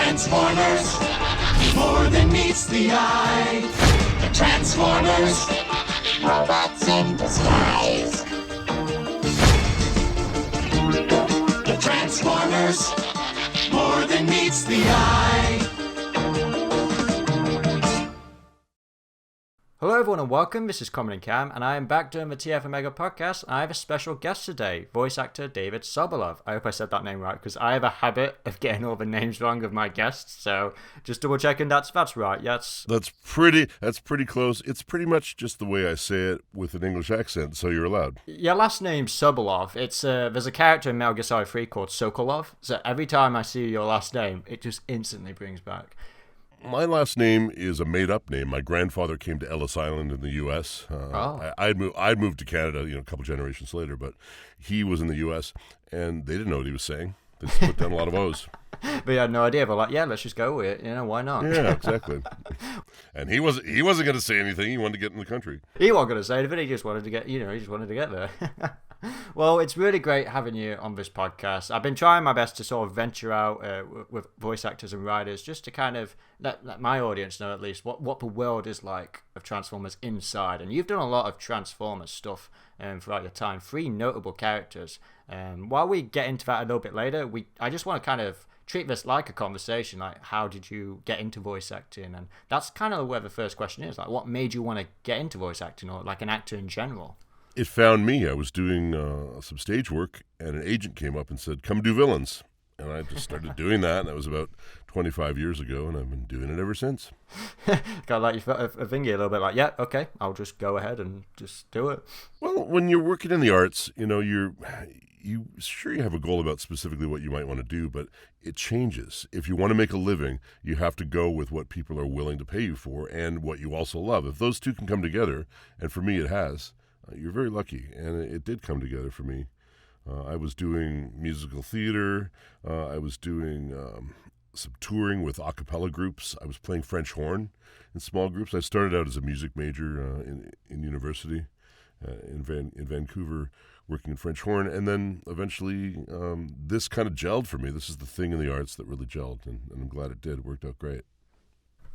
Transformers, more than meets the eye. The Transformers, robots in disguise. The Transformers, more than meets the eye. Hello everyone and welcome, this is Common and Cam, and I am back doing the TF Omega podcast, and I have a special guest today, voice actor David Sobolov. I hope I said that name right, because I have a habit of getting all the names wrong of my guests, so just double checking that's right, yes? That's pretty close. It's pretty much just the way I say it with an English accent, so you're allowed. Your last name's Sobolov. There's a character in Metal Gear Solid 3 called Sokolov, so every time I see your last name, it just instantly brings back. My last name is a made-up name. My grandfather came to Ellis Island in the U.S. I'd moved to Canada, a couple generations later, but he was in the U.S., and they didn't know what he was saying. They just put down a lot of O's. But he had no idea. But like, yeah, let's just go with it. Why not? Yeah, exactly. And he wasn't going to say anything. He wanted to get in the country. He wasn't going to say anything. He just wanted to get, he just wanted to get there. Well, it's really great having you on this podcast. I've been trying my best to sort of venture out with voice actors and writers just to kind of let my audience know at least what the world is like of Transformers inside. And you've done a lot of Transformers stuff throughout your time. 3 notable characters. While we get into that a little bit later, I just want to kind of treat this like a conversation, like how did you get into voice acting? And that's kind of where the first question is, like what made you want to get into voice acting or like an actor in general? It found me. I was doing some stage work, and an agent came up and said, come do villains. And I just started doing that, and that was about 25 years ago, and I've been doing it ever since. Kind of like you felt a thingy a little bit like, yeah, okay, I'll just go ahead and just do it. Well, when you're working in the arts, you have a goal about specifically what you might want to do, but it changes. If you want to make a living, you have to go with what people are willing to pay you for and what you also love. If those two can come together, and for me it has, you're very lucky, and it did come together for me. I was doing musical theater. I was doing some touring with a cappella groups. I was playing French horn in small groups. I started out as a music major in university in Vancouver, working in French horn, and then eventually this kind of gelled for me. This is the thing in the arts that really gelled, and I'm glad it did. It worked out great.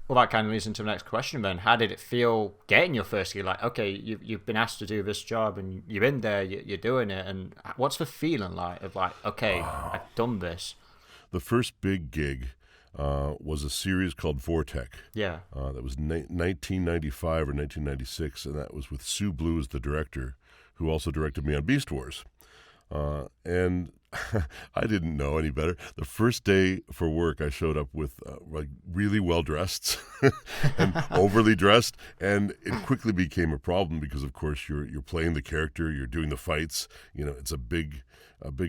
Well, that kind of leads into the next question then. How did it feel getting your first gig? Like, okay, you've been asked to do this job and you're in there, you're doing it. And what's the feeling like of like, okay, I've done this? The first big gig was a series called Vortec. Yeah. That was 1995 or 1996, and that was with Sue Blue as the director, who also directed me on Beast Wars. And I didn't know any better. The first day for work, I showed up with really well dressed and overly dressed, and it quickly became a problem because, of course, you're playing the character, you're doing the fights. It's a big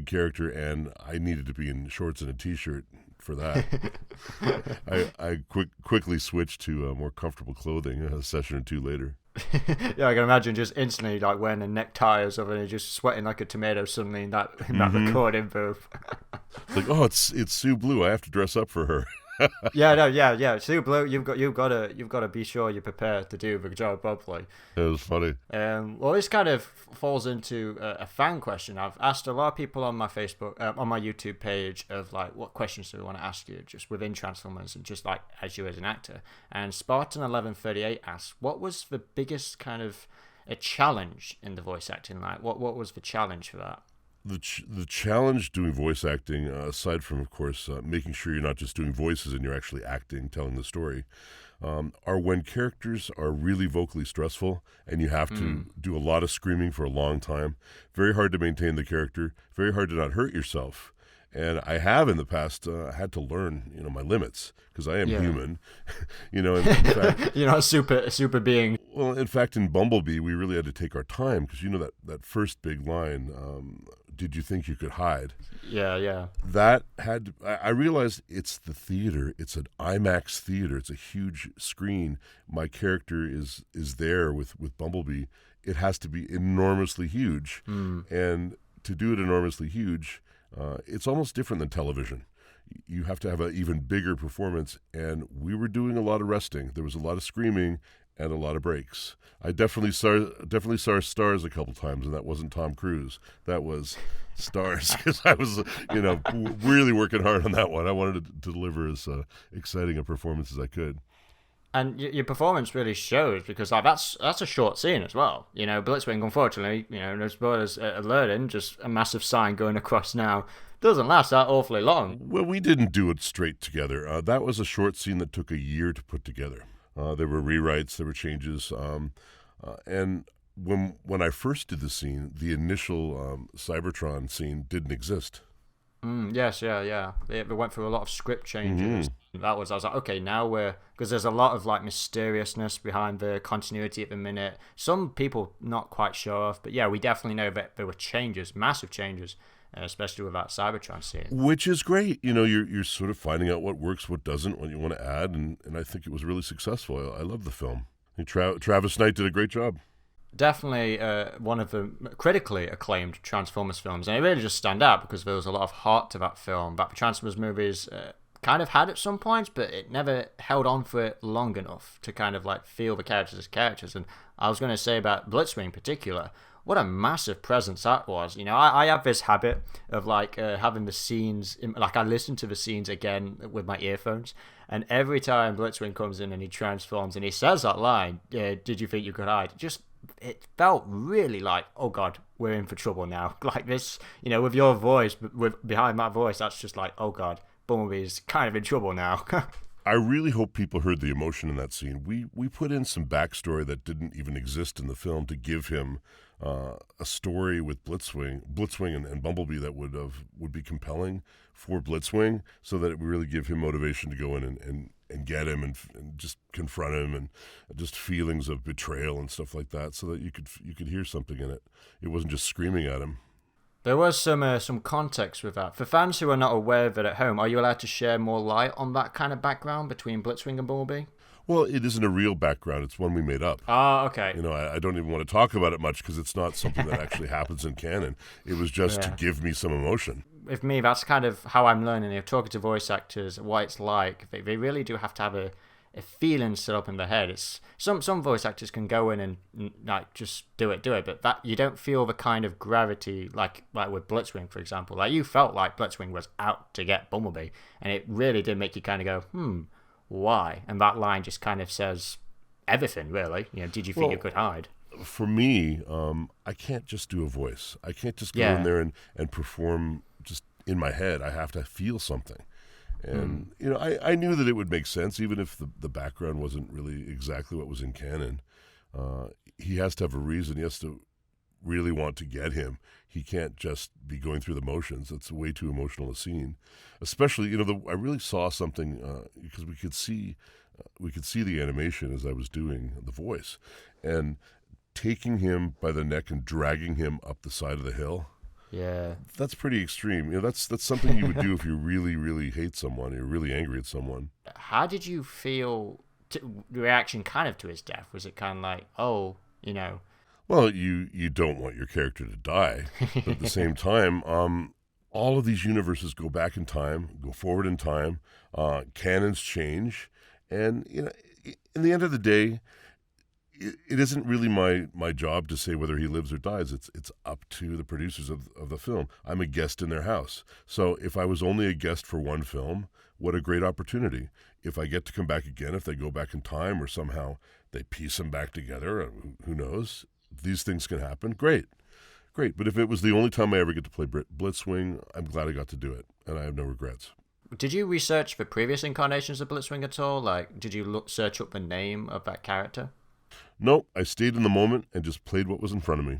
character, and I needed to be in shorts and a t-shirt for that. I quickly switched to more comfortable clothing a session or two later. Yeah, I can imagine just instantly like wearing a necktie or something and just sweating like a tomato suddenly in that recording booth. It's like, oh, it's Sue Blue. I have to dress up for her. Yeah. Sue Blue, you've got to be sure you're prepared to do the job properly. It was funny. Well, this kind of falls into a fan question. I've asked a lot of people on my Facebook, on my YouTube page, of like, what questions do we want to ask you, just within Transformers and just like as you as an actor. And Spartan1138 asks, what was the biggest kind of a challenge in the voice acting? Like, what was the challenge for that? The challenge doing voice acting, aside from, of course, making sure you're not just doing voices and you're actually acting, telling the story, are when characters are really vocally stressful and you have to do a lot of screaming for a long time. Very hard to maintain the character, very hard to not hurt yourself. And I have in the past had to learn, my limits, because I am human. In fact, you're not a super being. Well, in fact, in Bumblebee, we really had to take our time because that first big line. Did you think you could hide? Yeah. That had to, I realized it's the theater. It's an IMAX theater. It's a huge screen. My character is there with Bumblebee. It has to be enormously huge, and to do it enormously huge. It's almost different than television. You have to have an even bigger performance, and we were doing a lot of resting. There was a lot of screaming, and a lot of breaks. I definitely saw stars a couple times, and that wasn't Tom Cruise. That was stars, because I was, really working hard on that one. I wanted to deliver as exciting a performance as I could. And your performance really shows, because that's a short scene as well. Blitzwing, unfortunately, no spoilers alerting, just a massive sign going across now, doesn't last that awfully long. Well, we didn't do it straight together. That was a short scene that took a year to put together. There were rewrites, there were changes, and when I first did the scene, the initial Cybertron scene didn't exist. Yes, yeah. It went through a lot of script changes. I was like, okay, now because there's a lot of like mysteriousness behind the continuity at the minute. Some people not quite sure of, but yeah, we definitely know that there were changes, massive changes, especially with that Cybertron scene. Which is great. You're sort of finding out what works, what doesn't, what you want to add, and I think it was really successful. I love the film. I think Travis Knight did a great job. Definitely one of the critically acclaimed Transformers films, and it really just stand out because there was a lot of heart to that film that the Transformers movies kind of had at some points, but it never held on for it long enough to kind of like feel the characters as characters. And I was going to say about Blitzwing in particular, what a massive presence that was. I have this habit of like having the scenes, like I listen to the scenes again with my earphones, and every time Blitzwing comes in and he transforms and he says that line, did you think you could hide? It felt really like, oh God, we're in for trouble now. Like this, with your voice, behind my voice, that's just like, oh God, Bumblebee's kind of in trouble now. I really hope people heard the emotion in that scene. We put in some backstory that didn't even exist in the film to give him a story with Blitzwing and Bumblebee that would be compelling for Blitzwing, so that it would really give him motivation to go in and get him and just confront him, and just feelings of betrayal and stuff like that, so that you could hear something in it. It wasn't just screaming at him. There was some context with that. For fans who are not aware of it at home, are you allowed to share more light on that kind of background between Blitzwing and Bumblebee? Well, it isn't a real background. It's one we made up. Oh, okay. I don't even want to talk about it much because it's not something that actually happens in canon. It was just to give me some emotion. With me, that's kind of how I'm learning. Talking to voice actors, what it's like, they really do have to have a feeling set up in their head. It's some voice actors can go in and like just do it, but that you don't feel the kind of gravity like with Blitzwing, for example. Like you felt like Blitzwing was out to get Bumblebee, and it really did make you kind of go, why? And that line just kind of says everything, really. Did you think you could hide? For me, I can't just do a voice. I can't just go in there and perform just in my head. I have to feel something. And, I knew that it would make sense, even if the background wasn't really exactly what was in canon. He has to have a reason. He has to really want to get him. He can't just be going through the motions. It's way too emotional a scene. Especially, I really saw something because we could see the animation as I was doing the voice. And taking him by the neck and dragging him up the side of the hill. Yeah, that's pretty extreme. That's something you would do if you really, really hate someone, or you're really angry at someone. How did you feel the reaction kind of to his death? Was it kind of like, Well, you don't want your character to die, but at the same time, all of these universes go back in time, go forward in time. Canons change, and in the end of the day, it isn't really my job to say whether he lives or dies. It's up to the producers of the film. I'm a guest in their house. So if I was only a guest for one film, what a great opportunity. If I get to come back again, if they go back in time or somehow they piece them back together, who knows? These things can happen. Great. But if it was the only time I ever get to play Blitzwing, I'm glad I got to do it, and I have no regrets. Did you research for previous incarnations of Blitzwing at all? Like, did you search up the name of that character? No, I stayed in the moment and just played what was in front of me.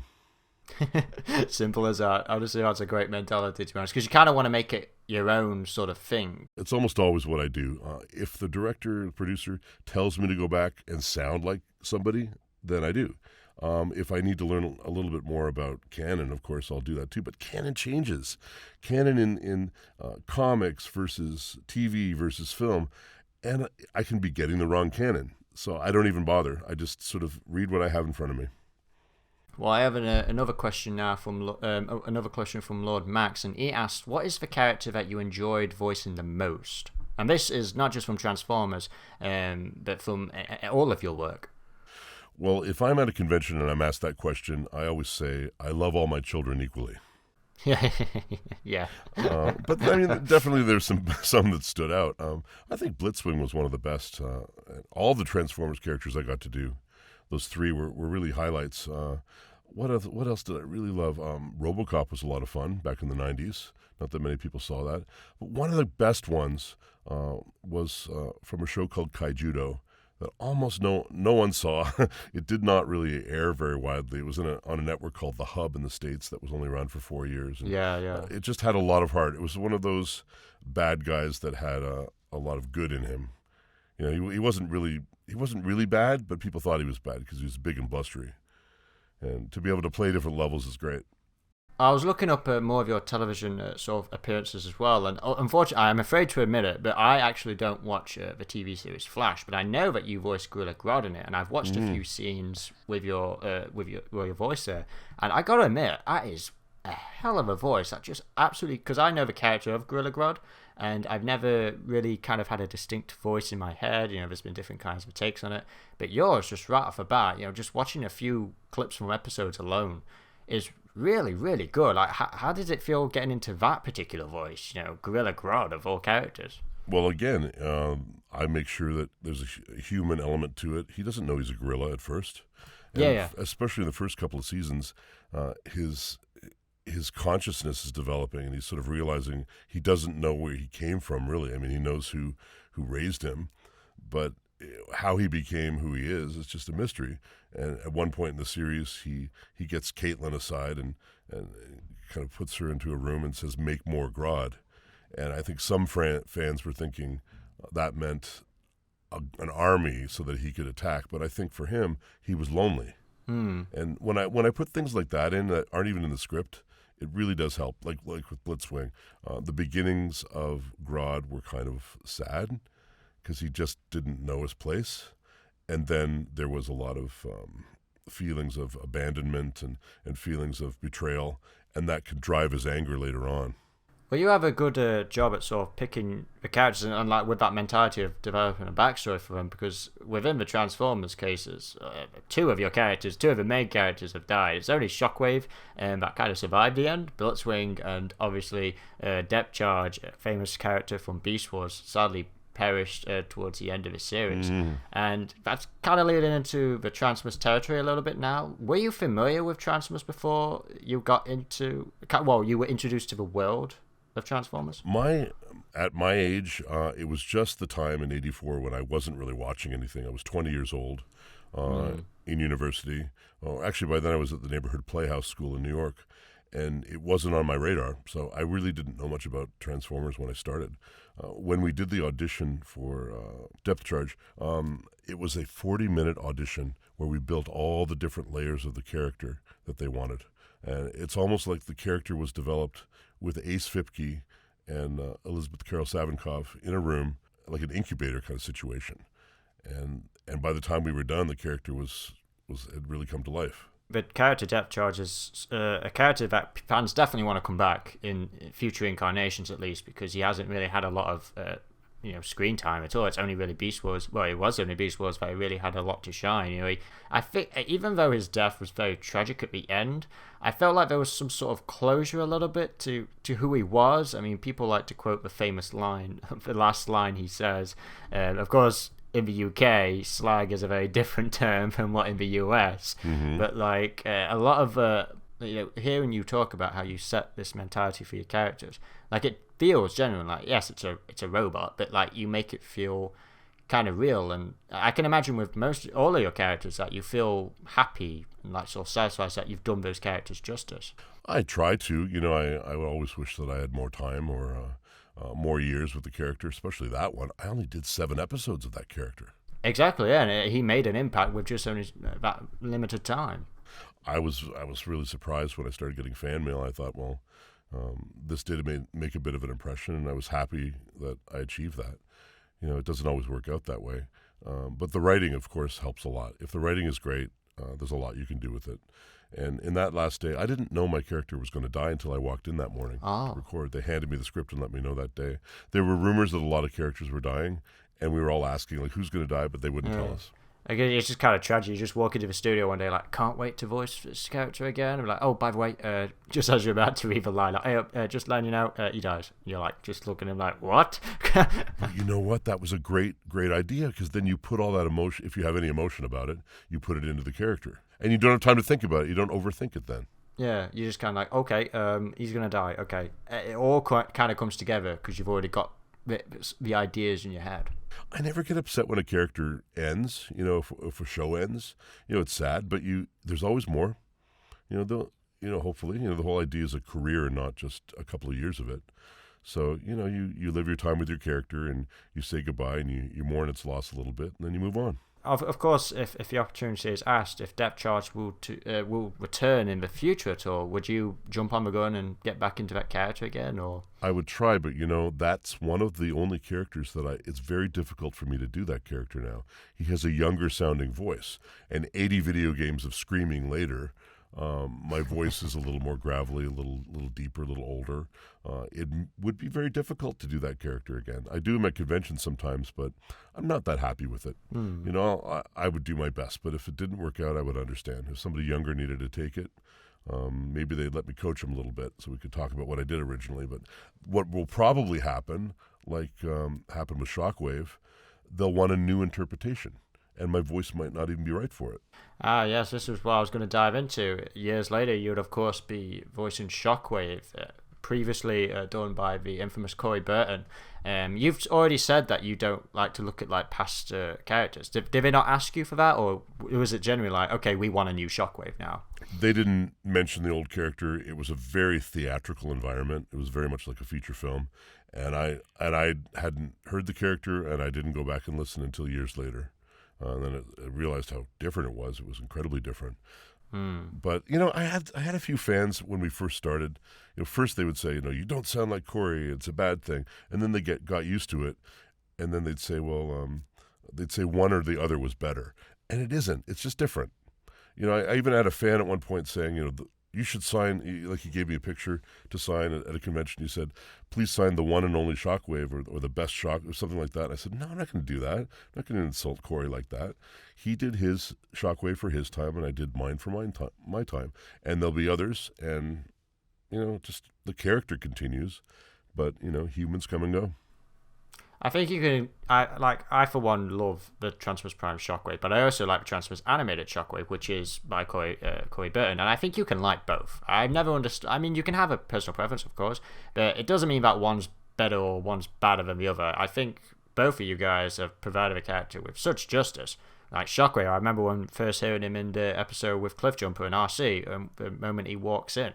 Simple as that. Honestly, that's a great mentality, to be honest, because you kind of want to make it your own sort of thing. It's almost always what I do. If the director or the producer tells me to go back and sound like somebody, then I do. If I need to learn a little bit more about canon, of course, I'll do that too. But canon changes. Canon in comics versus TV versus film, and I can be getting the wrong canon. So I don't even bother. I just sort of read what I have in front of me. Well, I have another question now from Lord Max, and he asked, "What is the character that you enjoyed voicing the most?" And this is not just from Transformers, but from all of your work. Well, if I'm at a convention and I'm asked that question, I always say, I love all my children equally. Yeah, yeah. But I mean, definitely there's some that stood out. I think Blitzwing was one of the best. All the Transformers characters I got to do, those three were really highlights. What else did I really love? RoboCop was a lot of fun back in the 90s. Not that many people saw that. But one of the best ones was from a show called Kaijudo that almost no one saw. It did not really air very widely. It was on a network called The Hub in the States that was only around for 4 years. And, Yeah. it just had a lot of heart. It was one of those bad guys that had a lot of good in him. You know, he wasn't really bad, but people thought he was bad because he was big and blustery. And to be able to play different levels is great. I was looking up more of your television sort of appearances as well, and unfortunately, I'm afraid to admit it, but I actually don't watch the TV series Flash. But I know that you voiced Gorilla Grodd in it, and I've watched a few scenes with your voice there, and I gotta admit, that is a hell of a voice. That just absolutely, because I know the character of Gorilla Grodd, and I've never really kind of had a distinct voice in my head. You know, there's been different kinds of takes on it, but yours, just right off the bat, you know, just watching a few clips from episodes alone is really, really good. Like, how did it feel getting into that particular voice? You know, Gorilla Grodd of all characters. Well, again, I make sure that there's a human element to it. He doesn't know he's a gorilla at first. And Yeah. especially in the first couple of seasons, his consciousness is developing, and he's sort of realizing he doesn't know where he came from, really. I mean, he knows who raised him, but how he became who he is just a mystery. And at one point in the series, he gets Caitlin aside and kind of puts her into a room and says, "Make more Grodd." And I think some fans were thinking that meant an army so that he could attack. But I think for him, he was lonely. And when I put things like that in that aren't even in the script, it really does help. Like with Blitzwing, the beginnings of Grodd were kind of sad because he just didn't know his place. And then there was a lot of feelings of abandonment and feelings of betrayal, and that could drive his anger later on. Well, you have a good job at sort of picking the characters and like with that mentality of developing a backstory for them, because within the Transformers cases, two of the main characters have died. It's only Shockwave that kind of survived the end. Blitzwing and obviously Depth Charge, a famous character from Beast Wars, sadly perished towards the end of the series. And that's kind of leading into the Transformers territory a little bit now. Were you familiar with Transformers before you got into, you were introduced to the world of Transformers? At my age, it was just the time in '84 when I wasn't really watching anything. I was 20 years old in university. Well, actually, by then I was at the neighborhood playhouse school in New York, and it wasn't on my radar. So I really didn't know much about Transformers when I started. When we did the audition for Depth Charge, it was a 40-minute audition where we built all the different layers of the character that they wanted. And it's almost like the character was developed with Ace Fipke and Elizabeth Carroll Savinkov in a room, like an incubator kind of situation. And by the time we were done, the character had really come to life. The character Depth Charge is a character that fans definitely want to come back in future incarnations, at least, because he hasn't really had a lot of screen time at all. It's only really Beast Wars. Well, it was only Beast Wars, but he really had a lot to shine. You know, I think even though his death was very tragic at the end, I felt like there was some sort of closure a little bit to who he was. I mean, people like to quote the famous line, the last line he says. Of course, in the UK, slag is a very different term from what in the US. But like a lot of hearing you talk about how you set this mentality for your characters, like it feels genuine. Like, yes, it's a robot, but like you make it feel kind of real. And I can imagine with all of your characters that you feel happy and like sort of satisfied that you've done those characters justice. I try to. You know, I would always wish that I had more time or more years with the character, especially that one. I only did 7 episodes of that character. Exactly, yeah, and he made an impact with just only that limited time. I was really surprised when I started getting fan mail. I thought, well, this did make a bit of an impression, and I was happy that I achieved that. You know, it doesn't always work out that way. But the writing, of course, helps a lot. If the writing is great, there's a lot you can do with it. And in that last day, I didn't know my character was going to die until I walked in that morning to record. They handed me the script and let me know that day. There were rumors that a lot of characters were dying, and we were all asking, like, who's going to die, but they wouldn't tell us. Again, it's just kind of tragic. You just walk into the studio one day, like, can't wait to voice this character again. I'm like, oh, by the way, just as you're about to read the line, like, hey, just letting you know, he dies. And you're like, just looking at him like, what? You know what? That was a great idea, because then you put all that emotion, if you have any emotion about it, you put it into the character. And you don't have time to think about it. You don't overthink it then. Yeah, you're just kind of like, okay, he's going to die. Okay. It all kind of comes together because you've already got the ideas in your head. I never get upset when a character ends. If a show ends, it's sad, but there's always more. Hopefully, the whole idea is a career and not just a couple of years of it. So, you live your time with your character and you say goodbye and you mourn its loss a little bit and then you move on. Of course, if the opportunity is asked, if Depth Charge will return in the future at all, would you jump on the gun and get back into that character again? Or I would try, but that's one of the only characters that it's very difficult for me to do that character now. He has a younger sounding voice, and 80 video games of screaming later, my voice is a little more gravelly, a little deeper, a little older. It would be very difficult to do that character again. I do him at conventions sometimes, but I'm not that happy with it. I would do my best, but if it didn't work out, I would understand. If somebody younger needed to take it, maybe they'd let me coach him a little bit so we could talk about what I did originally. But what will probably happen, like happened with Shockwave, they'll want a new interpretation. And my voice might not even be right for it. Yes, this is what I was going to dive into. Years later, you would, of course, be voicing Shockwave, previously done by the infamous Corey Burton. You've already said that you don't like to look at past characters. Did they not ask you for that, or was it generally like, okay, we want a new Shockwave now? They didn't mention the old character. It was a very theatrical environment. It was very much like a feature film. And I hadn't heard the character, and I didn't go back and listen until years later. And then I realized how different it was. It was incredibly different. But, I had a few fans when we first started. First they would say, you don't sound like Corey. It's a bad thing. And then they got used to it. And then they'd say, they'd say one or the other was better. And it isn't. It's just different. I even had a fan at one point saying, you should sign, like he gave me a picture to sign at a convention. He said, please sign the one and only Shockwave or the best Shock or something like that. And I said, no, I'm not going to do that. I'm not going to insult Corey like that. He did his Shockwave for his time and I did mine for my time. And there'll be others and, just the character continues. But, humans come and go. I think you can. I for one love the Transformers Prime Shockwave, but I also like the Transformers Animated Shockwave, which is by Corey Burton, and I think you can like both. I've never understood. I mean, you can have a personal preference, of course, but it doesn't mean that one's better or one's badder than the other. I think both of you guys have provided a character with such justice. Like Shockwave, I remember when first hearing him in the episode with Cliffjumper and RC, the moment he walks in.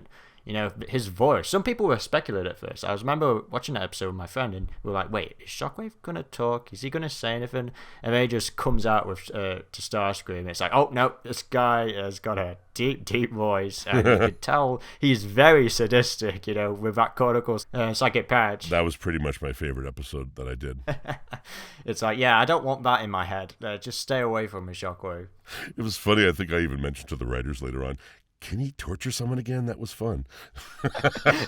His voice. Some people were speculating at first. I remember watching that episode with my friend, and we were like, "Wait, is Shockwave gonna talk? Is he gonna say anything?" And then he just comes out with to Starscream. It's like, "Oh no, this guy has got a deep, deep voice, and you can tell he's very sadistic." With that cortical psychic patch. That was pretty much my favorite episode that I did. It's like, yeah, I don't want that in my head. Just stay away from me, Shockwave. It was funny. I think I even mentioned to the writers later on, can he torture someone again? That was fun.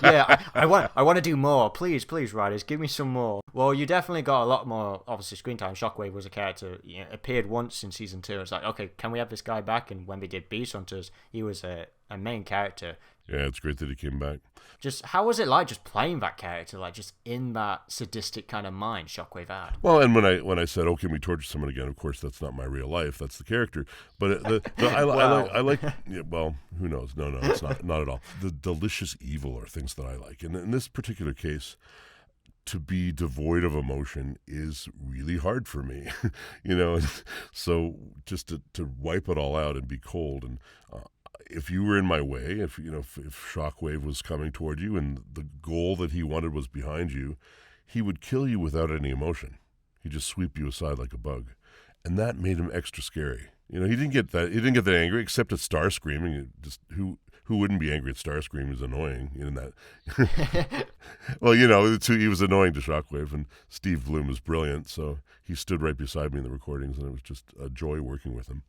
Yeah, I want to do more. Please, writers, give me some more. Well, you definitely got a lot more, obviously, screen time. Shockwave was a character, appeared once in season 2. It's like, okay, can we have this guy back? And when we did Beast Hunters, he was a main character. Yeah, it's great that he came back. Just how was it like just playing that character, like just in that sadistic kind of mind Shockwave had? Well, and when I said, "Oh, can we torture someone again?" Of course, that's not my real life. That's the character. But I like. Yeah, well, who knows? No, it's not at all. The delicious evil are things that I like, and in this particular case, to be devoid of emotion is really hard for me, So just to wipe it all out and be cold and. If you were in my way, if Shockwave was coming toward you and the goal that he wanted was behind you, he would kill you without any emotion. He'd just sweep you aside like a bug, and that made him extra scary. He didn't get that. He didn't get that angry, except at Starscream. Just who wouldn't be angry at Starscream? He's annoying. That. Well, he was annoying to Shockwave, and Steve Bloom was brilliant. So he stood right beside me in the recordings, and it was just a joy working with him.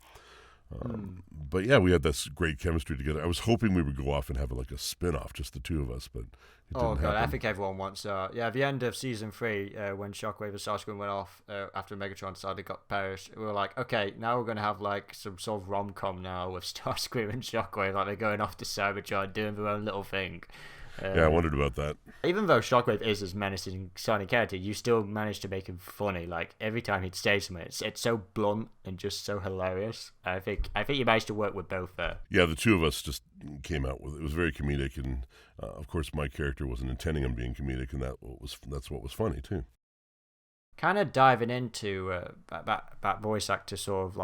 But yeah, we had this great chemistry together. I was hoping we would go off and have a spin-off, just the two of us, but Oh didn't god, I happen. think everyone wants yeah, the end of season 3, when Shockwave and Starscream went off after Megatron decided got perished, we were like, okay, now we're gonna have like some sort of rom-com now with Starscream and Shockwave, like they're going off to Cybertron doing their own little thing. Yeah, I wondered about that. Even though Shockwave is as menacing sounding character, you still manage to make him funny. Like every time he'd say something, it's so blunt and just so hilarious. I think you managed to work with both there. Yeah, the two of us just came out with it. It was very comedic, and of course, my character wasn't intending on being comedic, and that's what was funny too. Kind of diving into that voice actor sort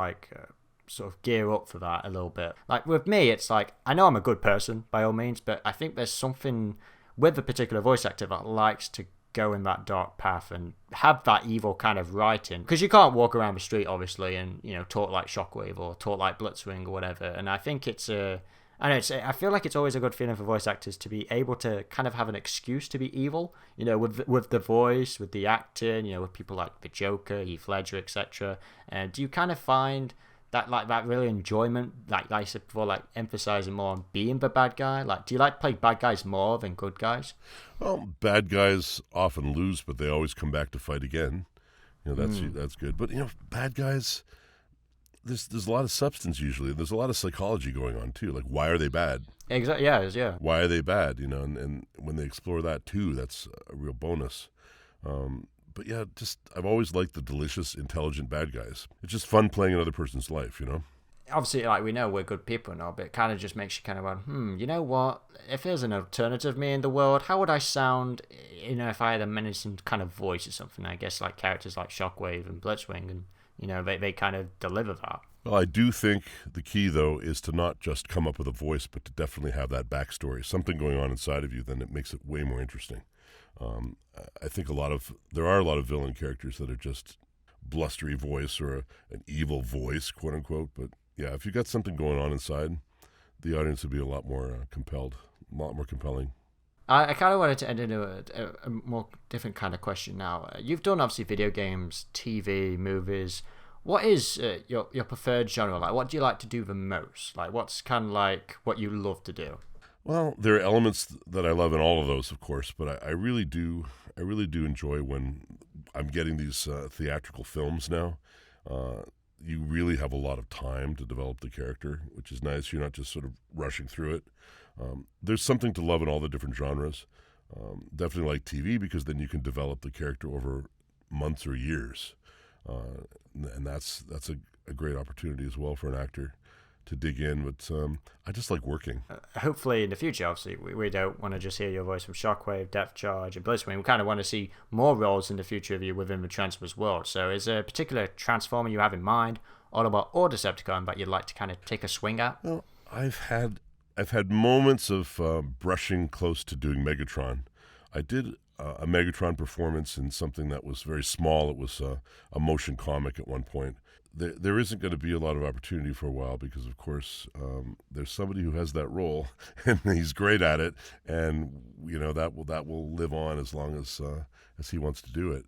of gear up for that a little bit. Like with me, it's like I know I'm a good person by all means, but I think there's something with the particular voice actor that likes to go in that dark path and have that evil kind of writing, because you can't walk around the street obviously and talk like Shockwave or talk like Blitzwing or whatever. And I think I feel like it's always a good feeling for voice actors to be able to kind of have an excuse to be evil, with the voice, with the acting, with people like the Joker, Heath Ledger, etc. And do you kind of find that really enjoyment, like I said before, like emphasizing more on being the bad guy? Like, do you like to play bad guys more than good guys? Well, bad guys often lose, but they always come back to fight again. That's good. But bad guys, there's a lot of substance usually. There's a lot of psychology going on too. Like, why are they bad? Exactly. Yeah. Why are they bad? And when they explore that too, that's a real bonus. But yeah, I've always liked the delicious, intelligent bad guys. It's just fun playing another person's life, Obviously, like, we know we're good people and all, but it kind of just makes you kind of go, you know what? If there's an alternative me in the world, how would I sound, if I had a menacing kind of voice or something? I guess like characters like Shockwave and Blitzwing, and they kind of deliver that. Well, I do think the key, though, is to not just come up with a voice, but to definitely have that backstory, something going on inside of you. Then it makes it way more interesting. I think there are a lot of villain characters that are just blustery voice or an evil voice, quote unquote. But yeah, if you got something going on inside, the audience would be a lot more compelled, a lot more compelling. I kind of wanted to end into a more different kind of question now. You've done obviously video games, TV, movies. What is your preferred genre? Like, what do you like to do the most? Like, what's kind of like what you love to do? Well, there are elements that I love in all of those, of course, but I really do enjoy when I'm getting these theatrical films now. You really have a lot of time to develop the character, which is nice. You're not just sort of rushing through it. There's something to love in all the different genres. Definitely like TV, because then you can develop the character over months or years. And that's a great opportunity as well for an actor to dig in, but I just like working. Hopefully in the future, obviously, we don't want to just hear your voice from Shockwave, Depth Charge, and Blitzwing. We kind of want to see more roles in the future of you within the Transformers world. So is there a particular Transformer you have in mind, Autobot or Decepticon, that you'd like to kind of take a swing at? Well, I've had moments of brushing close to doing Megatron. I did a Megatron performance in something that was very small. It was a motion comic at one point. There isn't going to be a lot of opportunity for a while because, of course, there's somebody who has that role, and he's great at it, and that will live on as long as he wants to do it.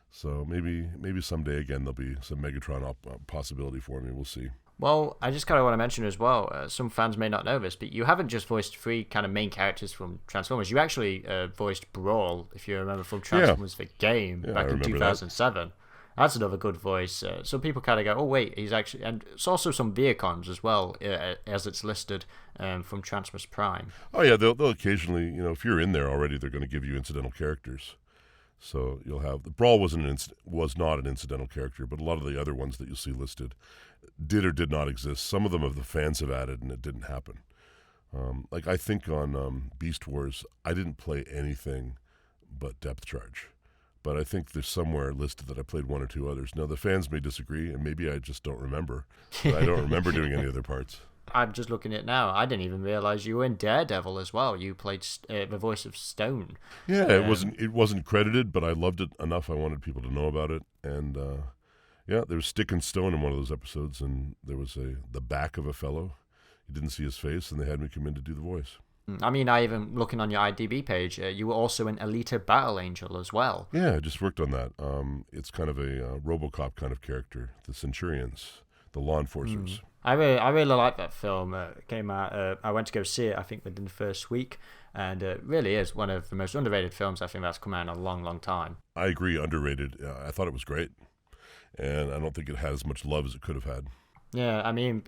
So maybe someday again there'll be some Megatron possibility for me. We'll see. Well, I just kind of want to mention as well, some fans may not know this, but you haven't just voiced 3 kind of main characters from Transformers. You actually voiced Brawl, if you remember, from Transformers the game back in 2007. That's another good voice. Some people kind of go, oh wait, he's actually, and it's also some Viacons as well, as it's listed from Transformers Prime. Oh yeah, they'll occasionally, if you're in there already, they're going to give you incidental characters. So you'll have the Brawl was not an incidental character, but a lot of the other ones that you'll see listed did or did not exist. Some of them the fans have added, and it didn't happen. Like I think on Beast Wars, I didn't play anything but Depth Charge. But I think there's somewhere listed that I played 1 or 2 others. Now, the fans may disagree, and maybe I just don't remember. But I don't remember doing any other parts. I'm just looking at it now. I didn't even realize you were in Daredevil as well. You played the voice of Stone. Yeah, it wasn't credited, but I loved it enough. I wanted people to know about it. And there was Stick and Stone in one of those episodes, and there was the back of a fellow. You didn't see his face, and they had me come in to do the voice. I mean, I even looking on your IMDb page, you were also in Alita Battle Angel as well. Yeah, I just worked on that. It's kind of a RoboCop kind of character, the Centurions, the law enforcers. I really like that film. It came out. I went to go see it, I think, within the first week. And it really is one of the most underrated films I think that's come out in a long, long time. I agree, underrated. I thought it was great, and I don't think it had as much love as it could have had. Yeah, I mean,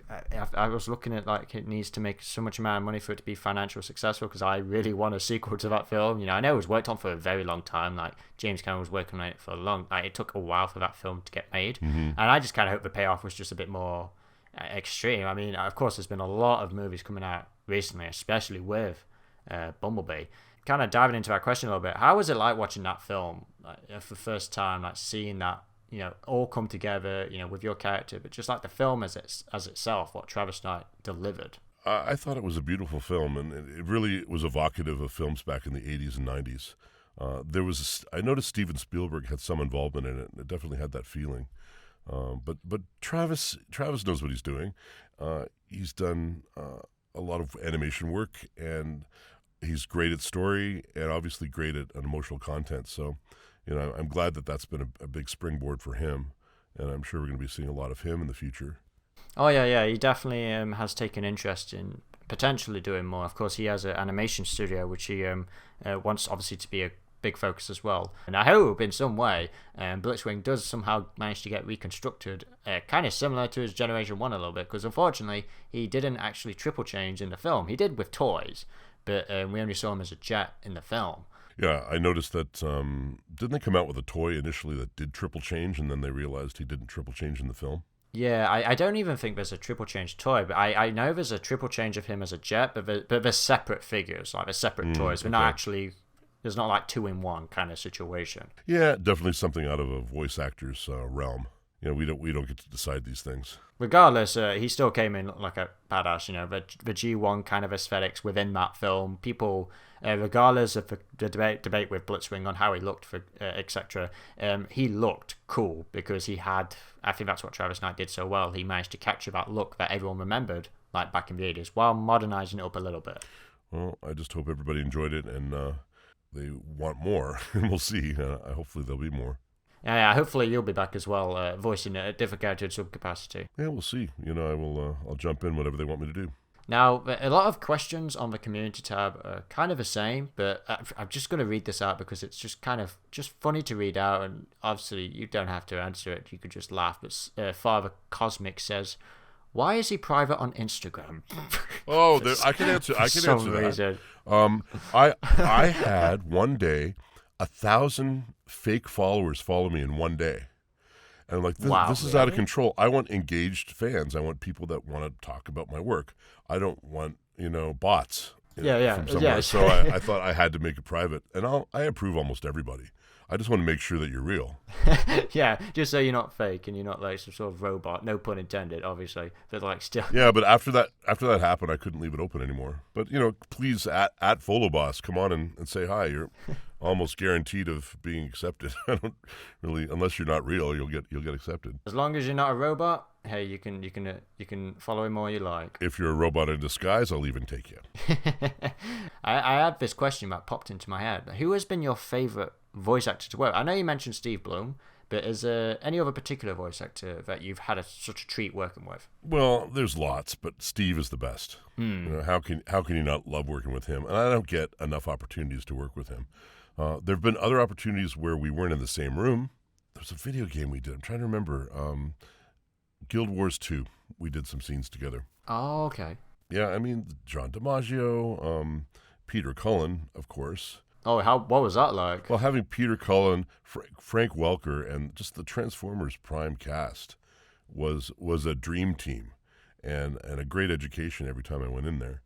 I was looking at like it needs to make so much amount of money for it to be financially successful, because I really want a sequel to that film. I know it was worked on for a very long time. Like James Cameron was working on it for a long. Like it took a while for that film to get made, and I just kind of hope the payoff was just a bit more extreme. I mean, of course, there's been a lot of movies coming out recently, especially with Bumblebee. Kind of diving into that question a little bit, how was it like watching that film for the first time, like seeing that all come together, with your character, but just like the film as itself, what Travis Knight delivered? I thought it was a beautiful film, and it really was evocative of films back in the 80s and 90s. I noticed Steven Spielberg had some involvement in it, and it definitely had that feeling. But Travis knows what he's doing. He's done a lot of animation work, and he's great at story, and obviously great at emotional content. So, I'm glad that that's been a big springboard for him, and I'm sure we're going to be seeing a lot of him in the future. Oh yeah, he definitely has taken interest in potentially doing more. Of course, he has an animation studio, which he wants obviously to be a big focus as well. And I hope in some way Blitzwing does somehow manage to get reconstructed, kind of similar to his Generation 1 a little bit, because unfortunately he didn't actually triple change in the film. He did with toys, but we only saw him as a jet in the film. Yeah, I noticed that, didn't they come out with a toy initially that did triple change, and then they realized he didn't triple change in the film? Yeah, I don't even think there's a triple change toy, but I know there's a triple change of him as a jet, but they're separate figures, like they're separate toys. They're not actually, there's not like 2-in-1 kind of situation. Yeah, definitely something out of a voice actor's realm. We don't get to decide these things. Regardless, he still came in like a badass. The G1 kind of aesthetics within that film. People, regardless of the debate with Blitzwing on how he looked, for etc., he looked cool because he had. I think that's what Travis Knight did so well. He managed to capture that look that everyone remembered, like back in the 80s, while modernizing it up a little bit. Well, I just hope everybody enjoyed it, and they want more, and we'll see. Hopefully there'll be more. Yeah, hopefully you'll be back as well, voicing a different character in some capacity. Yeah, we'll see. I'll jump in whatever they want me to do. Now, a lot of questions on the community tab are kind of the same, but I'm just going to read this out because it's just kind of just funny to read out, and obviously you don't have to answer it. You could just laugh. But Father Cosmic says, "Why is he private on Instagram?" Oh, I can answer. I can answer that. I had one day 1,000 fake followers follow me in one day. And I'm like, this is out of control. I want engaged fans. I want people that want to talk about my work. I don't want, bots from somewhere. Yeah. So I thought I had to make it private. And I approve almost everybody. I just want to make sure that you're real. Yeah, just so you're not fake and you're not like some sort of robot. No pun intended, obviously. But like still. Yeah, but after that happened, I couldn't leave it open anymore. But please at Foloboss, come on and say hi. You're almost guaranteed of being accepted. I don't really, unless you're not real, you'll get accepted. As long as you're not a robot, hey, you can follow him all you like. If you're a robot in disguise, I'll even take you. I had this question that popped into my head. Who has been your favorite voice actor to work? I know you mentioned Steve Blum, but is there any other particular voice actor that you've had such a treat working with? Well, there's lots, but Steve is the best. How can you not love working with him? And I don't get enough opportunities to work with him. There have been other opportunities where we weren't in the same room. There's a video game we did. I'm trying to remember. Guild Wars 2. We did some scenes together. Oh, okay. Yeah, I mean, John DiMaggio, Peter Cullen, of course. Oh, what was that like? Well, having Peter Cullen, Frank Welker, and just the Transformers Prime cast was a dream team, and a great education every time I went in there.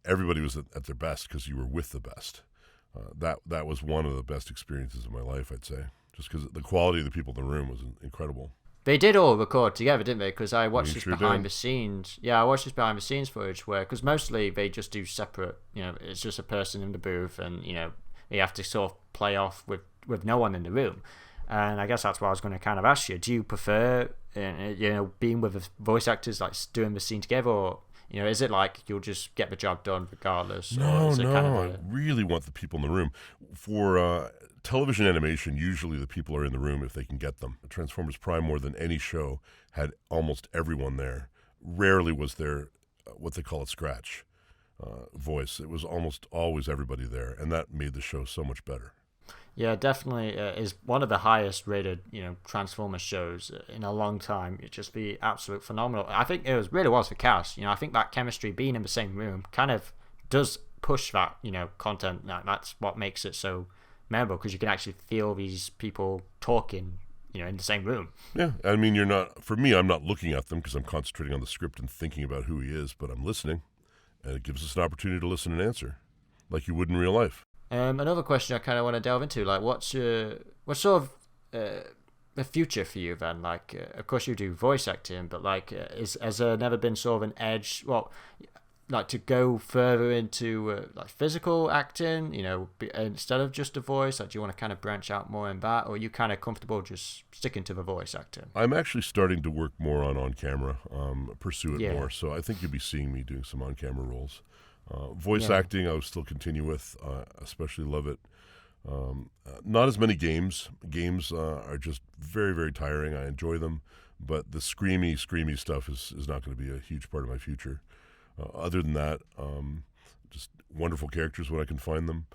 Everybody was at their best because you were with the best. That was one of the best experiences of my life, I'd say, just because the quality of the people in the room was incredible. They did all record together, didn't they? Because I watched sure behind the scenes. Yeah, I watched this behind the scenes footage where, because mostly they just do separate. It's just a person in the booth, and you have to sort of play off with no one in the room. And I guess that's what I was going to kind of ask you. Do you prefer, being with the voice actors, like doing the scene together, or is it like you'll just get the job done regardless? No, I really want the people in the room. For television animation, usually the people are in the room if they can get them. Transformers Prime, more than any show, had almost everyone there. Rarely was there what they call a scratch. voice. It was almost always everybody there, and that made the show so much better. Yeah, definitely is one of the highest rated, Transformers shows in a long time. It'd just be absolute phenomenal. I think it really was for cast. I think that chemistry, being in the same room, kind of does push that, content. That's what makes it so memorable, because you can actually feel these people talking, in the same room. Yeah, I mean, I'm not looking at them because I'm concentrating on the script and thinking about who he is, but I'm listening, and it gives us an opportunity to listen and answer, like you would in real life. Another question I kind of want to delve into, like, what sort of the future for you then? Like, of course you do voice acting, but like, has there never been sort of an edge? Well, like to go further into like physical acting, instead of just a voice? Like, do you want to kind of branch out more in that, or are you kind of comfortable just sticking to the voice acting? I'm actually starting to work more on camera, pursue it Yeah. more. So I think you'll be seeing me doing some on camera roles. Voice acting, I will still continue with. Especially love it. Not as many games. Games are just very, very tiring. I enjoy them, but the screamy stuff is not going to be a huge part of my future. Other than that, just wonderful characters when I can find them.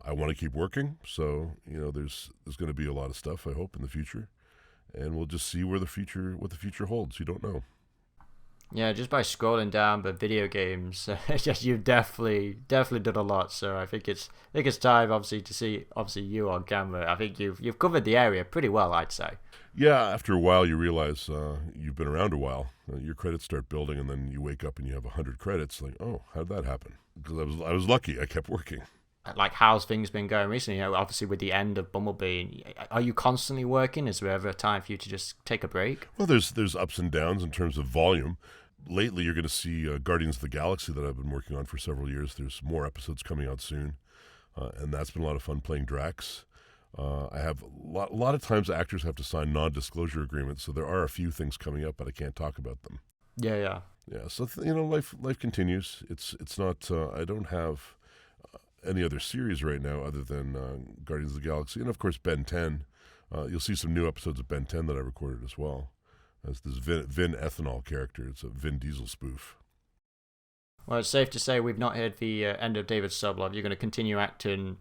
I want to keep working, so there's going to be a lot of stuff, I hope, in the future, and we'll just see what the future holds. You don't know. Yeah, just by scrolling down the video games, you've definitely done a lot. So I think it's time, obviously, to see you on camera. I think you've covered the area pretty well, I'd say. Yeah, after a while, you realize you've been around a while. Your credits start building, and then you wake up and you have 100 credits. Like, oh, how did that happen? Because I was lucky. I kept working. Like, how's things been going recently? Obviously with the end of Bumblebee, are you constantly working? Is there ever a time for you to just take a break? Well, there's ups and downs in terms of volume. Lately, you're going to see Guardians of the Galaxy that I've been working on for several years. There's more episodes coming out soon, and that's been a lot of fun playing Drax. I have a lot of times actors have to sign non-disclosure agreements, so there are a few things coming up, but I can't talk about them. Yeah. So life continues. It's not. I don't have any other series right now other than Guardians of the Galaxy, and of course Ben 10. You'll see some new episodes of Ben 10 that I recorded as well. As this Vin Ethanol character. It's a Vin Diesel spoof. Well, it's safe to say we've not heard the end of David Sobolov. You're going to continue acting,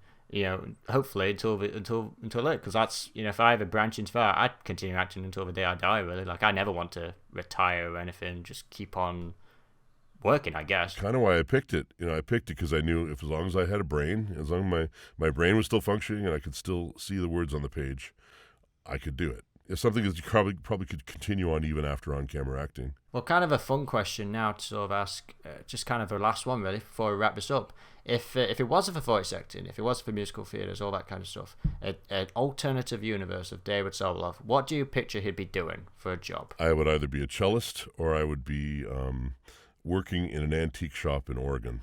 hopefully until late, because that's, if I ever branch into that, I'd continue acting until the day I die, really. Like, I never want to retire or anything, just keep on working, I guess. Kind of why I picked it. I picked it because I knew if as long as I had a brain, as long as my brain was still functioning and I could still see the words on the page, I could do it. It's something that you probably could continue on even after on-camera acting. Well, kind of a fun question now to sort of ask, just kind of the last one, really, before we wrap this up. If it wasn't for voice acting, if it was for musical theatres, all that kind of stuff, an alternative universe of David Sobolov, what do you picture he'd be doing for a job? I would either be a cellist or I would be working in an antique shop in Oregon.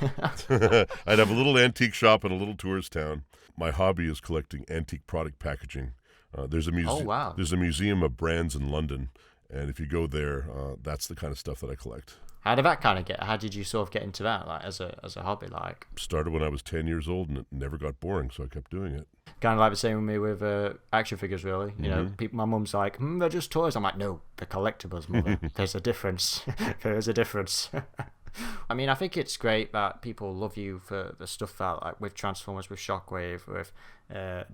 I'd have a little antique shop in a little tourist town. My hobby is collecting antique product packaging. There's a museum of brands in London, and if you go there, that's the kind of stuff that I collect. How did you sort of get into that, like, as a hobby? Like, started when I was 10 years old, and it never got boring, so I kept doing it. Kind of like the same with me with action figures, really. My mum's like, they're just toys. I'm like, no, they're collectibles, mother. There's a difference. There is a difference. I mean, I think it's great that people love you for the stuff that, like, with Transformers, with Shockwave, with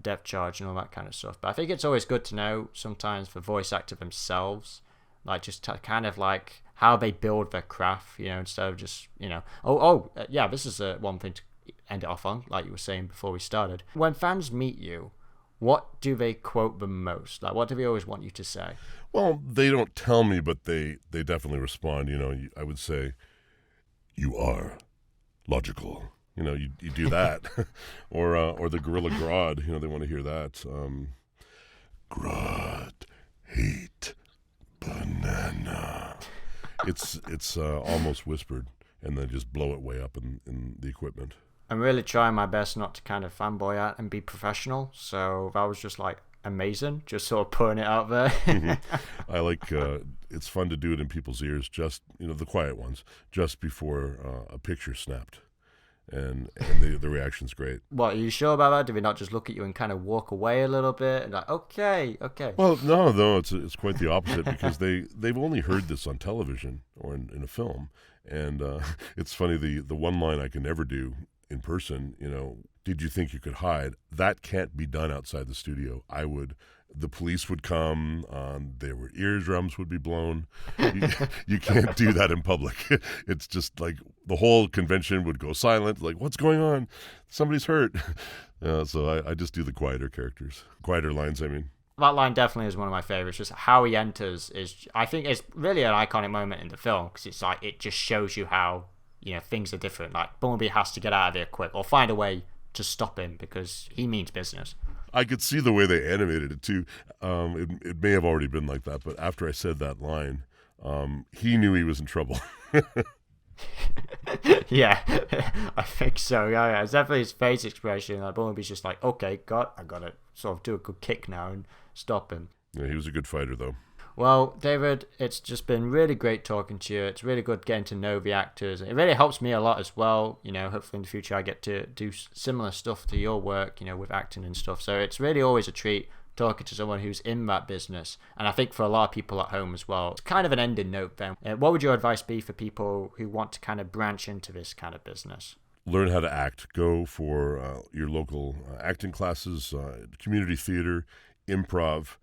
Depth Charge and all that kind of stuff. But I think it's always good to know sometimes for voice actors themselves, like, just to kind of like how they build their craft, instead of just, yeah, this is one thing to end it off on, like you were saying before we started. When fans meet you, what do they quote the most? Like, what do they always want you to say? Well, they don't tell me, but they definitely respond. I would say, "You are logical." You do that, or the gorilla Grodd. They want to hear that. Grodd, hate banana. It's almost whispered, and then just blow it way up in the equipment. I'm really trying my best not to kind of fanboy out and be professional. So that was just like amazing, just sort of putting it out there. I like. It's fun to do it in people's ears, just the quiet ones, just before a picture snapped. And the reaction's great. What, are you sure about that? Do we not just look at you and kind of walk away a little bit and like, okay? Well, no, it's quite the opposite because they've only heard this on television or in a film, And it's funny, the one line I can never do in person, did you think you could hide? That can't be done outside the studio. The police would come, eardrums would be blown. You can't do that in public. It's just like the whole convention would go silent, like, what's going on? Somebody's hurt. So I just do the quieter lines, I mean. That line definitely is one of my favorites. Just how he enters I think it's really an iconic moment in the film, because it's like, it just shows you how, things are different. Like, Bumblebee has to get out of here quick or find a way to stop him because he means business. I could see the way they animated it too. It may have already been like that, but after I said that line, he knew he was in trouble. Yeah, I think so. Yeah, it's definitely his face expression. Like, Bumblebee's just like, okay, I gotta sort of do a good kick now and stop him. Yeah, he was a good fighter, though. Well, David, it's just been really great talking to you. It's really good getting to know the actors. It really helps me a lot as well. Hopefully in the future I get to do similar stuff to your work, with acting and stuff. So it's really always a treat talking to someone who's in that business. And I think for a lot of people at home as well, it's kind of an ending note then. What would your advice be for people who want to kind of branch into this kind of business? Learn how to act. Go for your local acting classes, community theater, improv.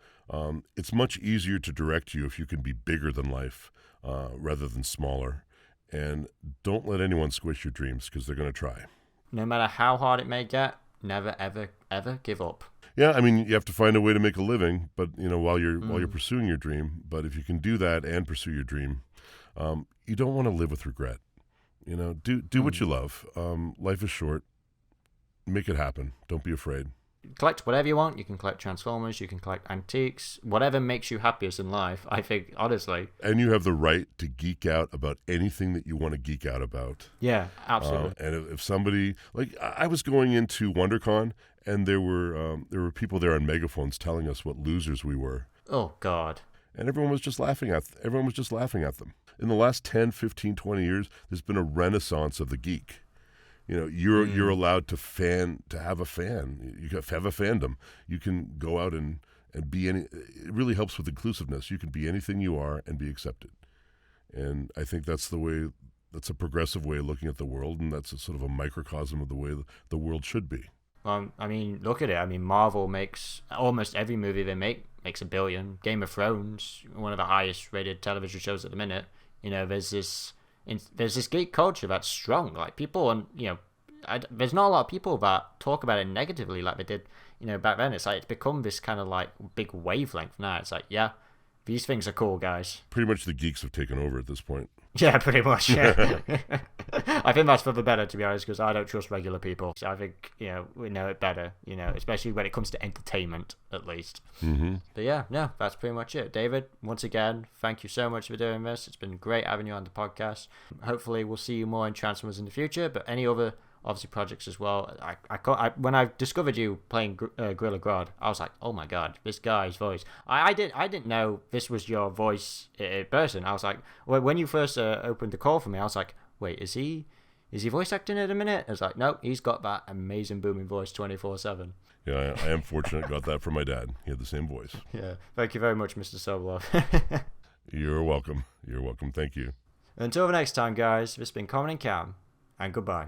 It's much easier to direct you if you can be bigger than life rather than smaller. And don't let anyone squish your dreams, because they're going to try. No matter how hard it may get, never, ever, ever give up. Yeah, I mean, you have to find a way to make a living, but while you're pursuing your dream. But if you can do that and pursue your dream, you don't want to live with regret. Do what you love. Life is short. Make it happen. Don't be afraid. Collect whatever you want. You can collect Transformers, you can collect antiques, whatever makes you happiest in life, I think, honestly. And you have the right to geek out about anything that you want to geek out about. Yeah, absolutely. And if somebody, like, I was going into WonderCon, and there were people there on megaphones telling us what losers we were. Oh, God. And everyone was just laughing at them. In the last 10, 15, 20 years, there's been a renaissance of the geek. You're allowed to have a fan. You have a fandom. You can go out and be any. It really helps with inclusiveness. You can be anything you are and be accepted. And I think that's a progressive way of looking at the world, and that's a sort of a microcosm of the way the world should be. I mean, look at it. I mean, Marvel makes almost every movie they makes $1 billion. Game of Thrones, one of the highest rated television shows at the minute. There's this geek culture that's strong. Like, people, and there's not a lot of people that talk about it negatively like they did, back then. It's like it's become this kind of like big wavelength now. It's like, yeah, these things are cool, guys. Pretty much the geeks have taken over at this point. Yeah, pretty much. Yeah. I think that's for the better, to be honest, because I don't trust regular people. So I think, we know it better, especially when it comes to entertainment, at least. Mm-hmm. But yeah, no, that's pretty much it. David, once again, thank you so much for doing this. It's been great having you on the podcast. Hopefully we'll see you more in Transformers in the future, but any other obviously projects as well. When I discovered you playing Gorilla Grodd, I was like, oh my god, this guy's voice. I didn't know this was your voice in person. I was like, when you first opened the call for me, I was like, wait, is he voice acting in a minute? I was like, no, he's got that amazing booming voice 24/7. Yeah, I am fortunate. Got that from my dad. He had the same voice. Yeah, thank you very much, Mr. Sobolov. You're welcome. Thank you. Until the next time, guys, this has been Common and Cam, and goodbye.